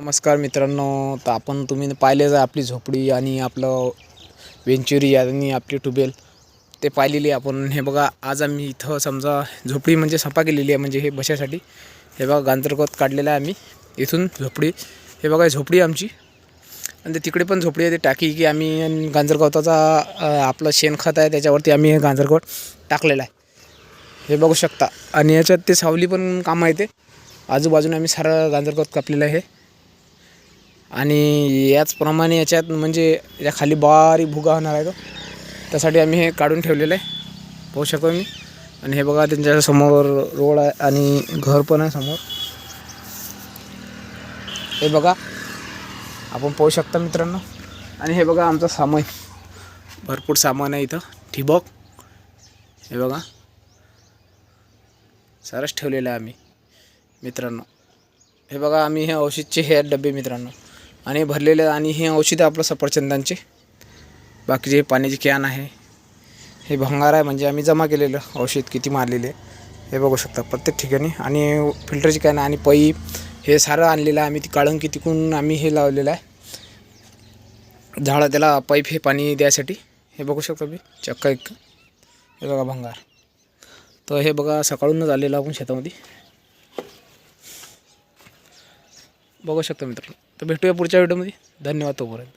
नमस्कार मित्रांनो, तर आपण तुम्ही पाहिलेच आहे आपली झोपडी आणि आपलं वेंचुरी आणि आपली ट्यूबवेल ते पाहिलेली आपण. हे बघा, आज आम्ही इथं समजा झोपडी म्हणजे सफा केलेली आहे, म्हणजे हे बसायसाठी. हे बघा गांजरगवत काढलेलं आहे आम्ही इथून झोपडी. हे बघा झोपडी आमची, आणि तिकडे पण झोपडी आहे. ते टाकी की आम्ही गांजरगवताचा आपलं शेणखत आहे त्याच्यावरती आम्ही हे गांजरगवत टाकलेलं आहे, हे बघू शकता. आणि याच्यात ते सावली पण कामं येते. आजूबाजूने आम्ही सारं गांजरगवत कापलेलं आहे. आणि याचप्रमाणे याच्यात म्हणजे या खाली बारीक भुगा होणार आहे तो, त्यासाठी आम्ही हे काढून ठेवलेलं आहे, पाहू शकतो मी. आणि हे बघा त्यांच्या समोर रोड आहे आणि घर पण आहे समोर. हे बघा आपण पाहू शकता मित्रांनो. आणि हे बघा आमचं सामान, भरपूर सामान आहे इथं. ठिबक हे बघा सारंच ठेवलेलं आहे आम्ही मित्रांनो. हे बघा आम्ही हे औषधचे हे डबे मित्रांनो आणि भरलेले. आणि हे औषध आपलं सफरचंदांचे, बाकीचे पाण्याची कॅन आहे. हे भंगार आहे, म्हणजे आम्ही जमा केलेलं औषध किती मारलेले हे बघू शकता प्रत्येक ठिकाणी. आणि फिल्टरची कॅन आणि पाईप हे सारं आणलेलं आहे आम्ही. ती काळंकी तिकून आम्ही हे लावलेलं आहे झाडं, त्याला पाईप हे पाणी द्यायसाठी. हे बघू शकतो मी चक्का एक. हे बघा भंगार. तर हे बघा सकाळूनच आलेलं आपण शेतामध्ये, बघू शकतो मित्रांनो. तर भेटूया पुढच्या व्हिडिओमध्ये. धन्यवाद तोपर्यंत.